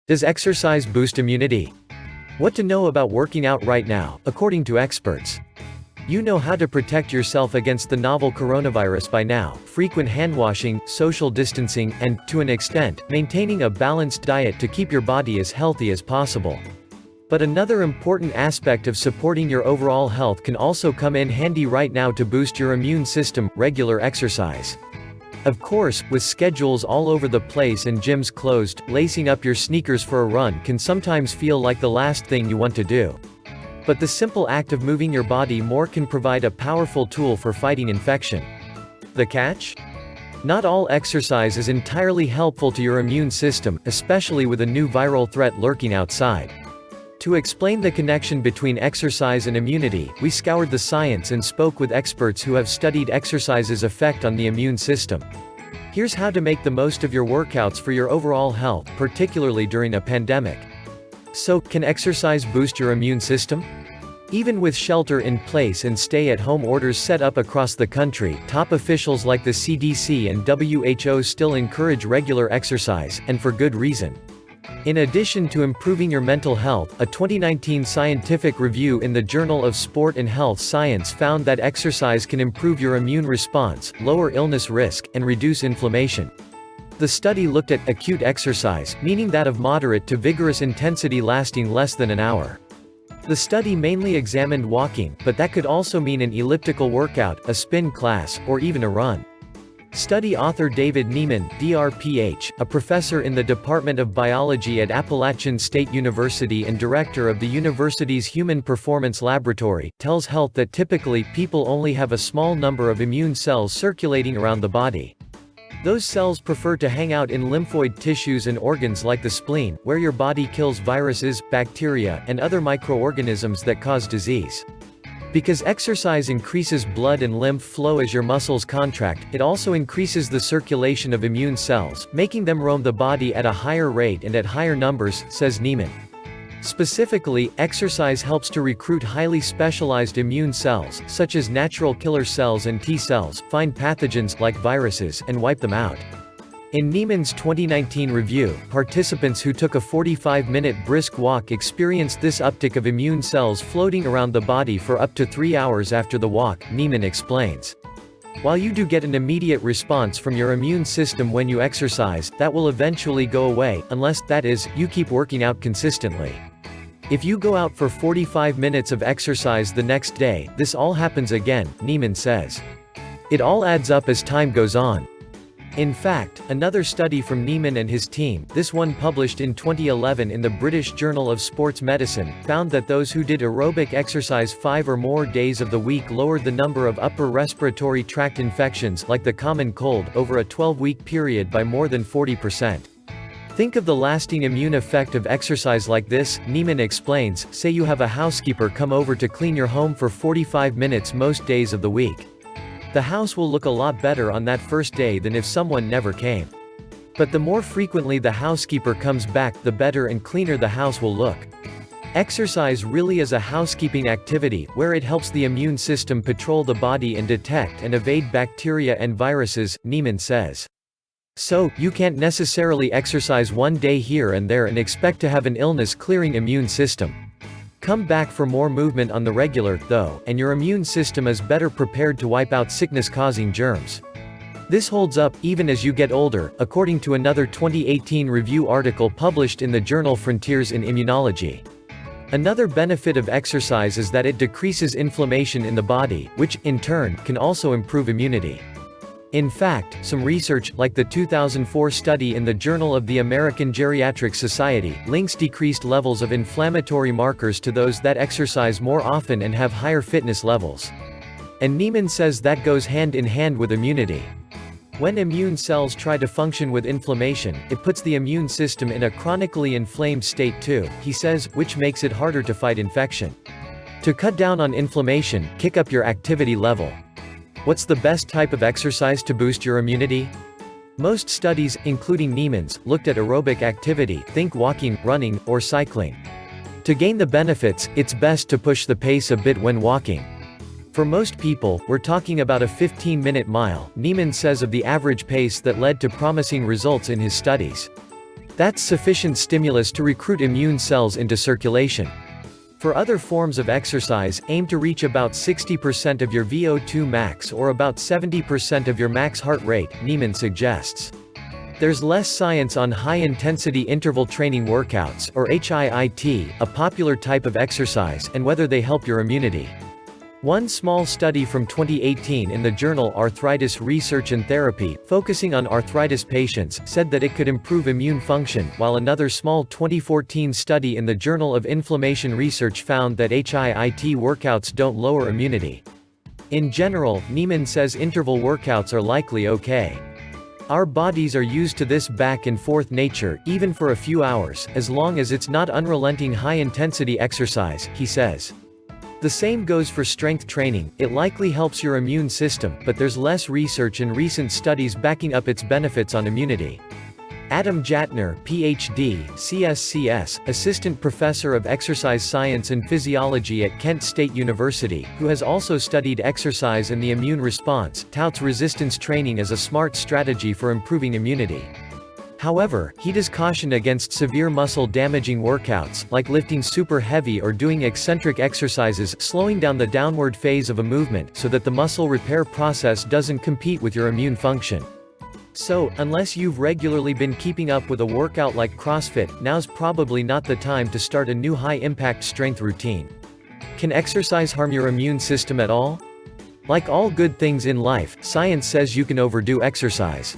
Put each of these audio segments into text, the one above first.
Does exercise boost immunity? What to know about working out right now, according to experts. You know how to protect yourself against the novel coronavirus by now: frequent hand-washing, social distancing, and, to an extent, maintaining a balanced diet to keep your body as healthy as possible. But another important aspect of supporting your overall health can also come in handy right now to boost your immune system: regular exercise. Of course, with schedules all over the place and gyms closed, lacing up your sneakers for a run can sometimes feel like the last thing you want to do. But the simple act of moving your body more can provide a powerful tool for fighting infection. The catch? Not all exercise is entirely helpful to your immune system, especially with a new viral threat lurking outside. To explain the connection between exercise and immunity, we scoured the science and spoke with experts who have studied exercise's effect on the immune system. Here's how to make the most of your workouts for your overall health, particularly during a pandemic. So, can exercise boost your immune system? Even with shelter in place and stay-at-home orders set up across the country, top officials like the CDC and WHO still encourage regular exercise, and for good reason. In addition to improving your mental health, a 2019 scientific review in the Journal of Sport and Health Science found that exercise can improve your immune response, lower illness risk, and reduce inflammation. The study looked at acute exercise, meaning that of moderate to vigorous intensity lasting less than an hour. The study mainly examined walking, but that could also mean an elliptical workout, a spin class, or even a run. Study author David Nieman, DRPH, a professor in the Department of Biology at Appalachian State University and director of the university's Human Performance Laboratory, tells Health that typically people only have a small number of immune cells circulating around the body. Those cells prefer to hang out in lymphoid tissues and organs like the spleen, where your body kills viruses, bacteria, and other microorganisms that cause disease. Because exercise increases blood and lymph flow as your muscles contract, it also increases the circulation of immune cells, making them roam the body at a higher rate and at higher numbers, says Nieman. Specifically, exercise helps to recruit highly specialized immune cells, such as natural killer cells and T cells, find pathogens, like viruses, and wipe them out. In Nieman's 2019 review, participants who took a 45-minute brisk walk experienced this uptick of immune cells floating around the body for up to 3 hours after the walk, Nieman explains. While you do get an immediate response from your immune system when you exercise, that will eventually go away, unless, that is, you keep working out consistently. If you go out for 45 minutes of exercise the next day, this all happens again, Nieman says. It all adds up as time goes on. In fact, another study from Nieman and his team, this one published in 2011 in the British Journal of Sports Medicine, found that those who did aerobic exercise 5 or more days of the week lowered the number of upper respiratory tract infections, like the common cold, over a 12-week period by more than 40%. Think of the lasting immune effect of exercise like this, Nieman explains. Say you have a housekeeper come over to clean your home for 45 minutes most days of the week. The house will look a lot better on that first day than if someone never came. But the more frequently the housekeeper comes back, the better and cleaner the house will look. Exercise really is a housekeeping activity, where it helps the immune system patrol the body and detect and evade bacteria and viruses, Nieman says. So, you can't necessarily exercise one day here and there and expect to have an illness-clearing immune system. Come back for more movement on the regular, though, and your immune system is better prepared to wipe out sickness-causing germs. This holds up, even as you get older, according to another 2018 review article published in the journal Frontiers in Immunology. Another benefit of exercise is that it decreases inflammation in the body, which, in turn, can also improve immunity. In fact, some research, like the 2004 study in the Journal of the American Geriatric Society, links decreased levels of inflammatory markers to those that exercise more often and have higher fitness levels. And Nieman says that goes hand in hand with immunity. When immune cells try to function with inflammation, it puts the immune system in a chronically inflamed state too, he says, which makes it harder to fight infection. To cut down on inflammation, kick up your activity level. What's the best type of exercise to boost your immunity? Most studies, including Nieman's, looked at aerobic activity, think walking, running, or cycling. To gain the benefits, it's best to push the pace a bit when walking. For most people, we're talking about a 15-minute mile, Nieman says of the average pace that led to promising results in his studies. That's sufficient stimulus to recruit immune cells into circulation. For other forms of exercise, aim to reach about 60% of your VO2 max or about 70% of your max heart rate, Niemann suggests. There's less science on high-intensity interval training workouts, or HIIT, a popular type of exercise, and whether they help your immunity. One small study from 2018 in the journal Arthritis Research and Therapy, focusing on arthritis patients, said that it could improve immune function, while another small 2014 study in the Journal of Inflammation Research found that HIIT workouts don't lower immunity. In general, Niemann says interval workouts are likely okay. Our bodies are used to this back-and-forth nature, even for a few hours, as long as it's not unrelenting high-intensity exercise, he says. The same goes for strength training. It likely helps your immune system, but there's less research and recent studies backing up its benefits on immunity. Adam Jatner, Ph.D., CSCS, Assistant Professor of Exercise Science and Physiology at Kent State University, who has also studied exercise and the immune response, touts resistance training as a smart strategy for improving immunity. However, he does caution against severe muscle-damaging workouts, like lifting super heavy or doing eccentric exercises, slowing down the downward phase of a movement, so that the muscle repair process doesn't compete with your immune function. So, unless you've regularly been keeping up with a workout like CrossFit, now's probably not the time to start a new high-impact strength routine. Can exercise harm your immune system at all? Like all good things in life, science says you can overdo exercise.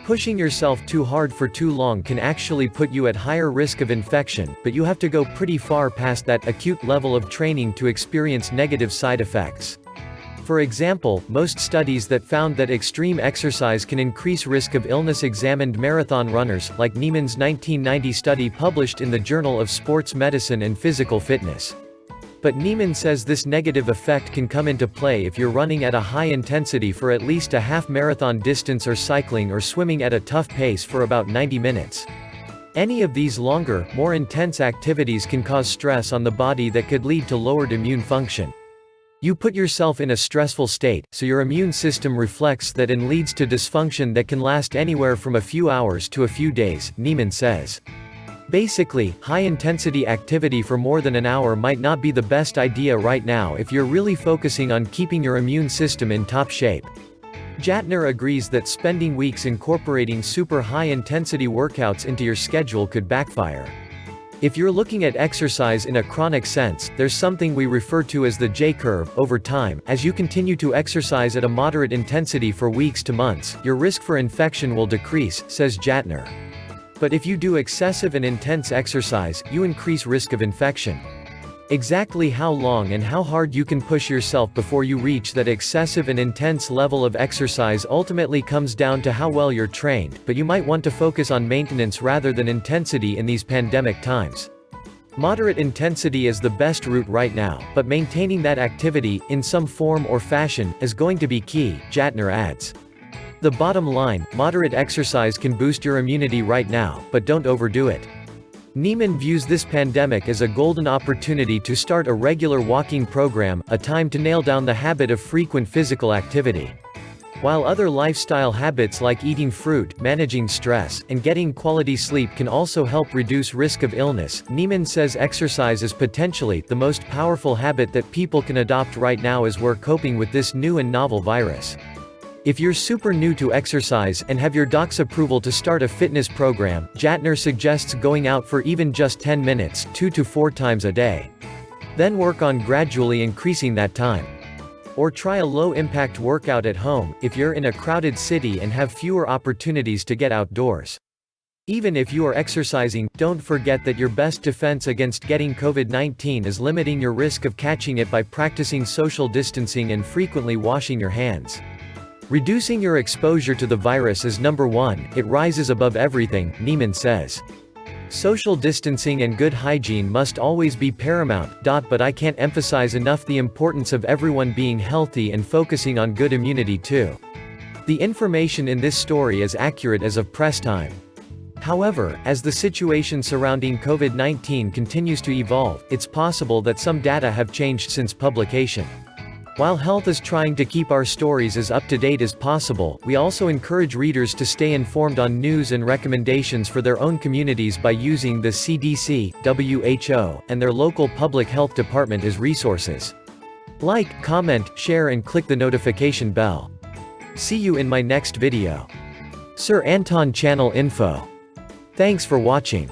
Pushing yourself too hard for too long can actually put you at higher risk of infection, but you have to go pretty far past that acute level of training to experience negative side effects. For example, most studies that found that extreme exercise can increase risk of illness examined marathon runners, like Niemann's 1990 study published in the Journal of Sports Medicine and Physical Fitness. But Niemann says this negative effect can come into play if you're running at a high intensity for at least a half-marathon distance or cycling or swimming at a tough pace for about 90 minutes. Any of these longer, more intense activities can cause stress on the body that could lead to lowered immune function. You put yourself in a stressful state, so your immune system reflects that and leads to dysfunction that can last anywhere from a few hours to a few days, Niemann says. Basically, high-intensity activity for more than an hour might not be the best idea right now if you're really focusing on keeping your immune system in top shape. Jatner agrees that spending weeks incorporating super high-intensity workouts into your schedule could backfire. If you're looking at exercise in a chronic sense, there's something we refer to as the J-curve. Over time, as you continue to exercise at a moderate intensity for weeks to months, your risk for infection will decrease, says Jatner. But if you do excessive and intense exercise, you increase risk of infection. Exactly how long and how hard you can push yourself before you reach that excessive and intense level of exercise ultimately comes down to how well you're trained, but you might want to focus on maintenance rather than intensity in these pandemic times. Moderate intensity is the best route right now, but maintaining that activity, in some form or fashion, is going to be key, Jatner adds. The bottom line, moderate exercise can boost your immunity right now, but don't overdo it. Niemann views this pandemic as a golden opportunity to start a regular walking program, a time to nail down the habit of frequent physical activity. While other lifestyle habits like eating fruit, managing stress, and getting quality sleep can also help reduce risk of illness, Niemann says exercise is potentially the most powerful habit that people can adopt right now as we're coping with this new and novel virus. If you're super new to exercise and have your doc's approval to start a fitness program, Jatner suggests going out for even just 10 minutes, 2 to 4 times a day. Then work on gradually increasing that time. Or try a low-impact workout at home, if you're in a crowded city and have fewer opportunities to get outdoors. Even if you are exercising, don't forget that your best defense against getting COVID-19 is limiting your risk of catching it by practicing social distancing and frequently washing your hands. Reducing your exposure to the virus is number one, it rises above everything, Niemann says. Social distancing and good hygiene must always be paramount, but I can't emphasize enough the importance of everyone being healthy and focusing on good immunity too. The information in this story is accurate as of press time. However, as the situation surrounding COVID-19 continues to evolve, it's possible that some data have changed since publication. While Health is trying to keep our stories as up-to-date as possible, we also encourage readers to stay informed on news and recommendations for their own communities by using the CDC, WHO, and their local public health department as resources. Like, comment, share and click the notification bell. See you in my next video. Sir Anton Channel.Info. Thanks for watching.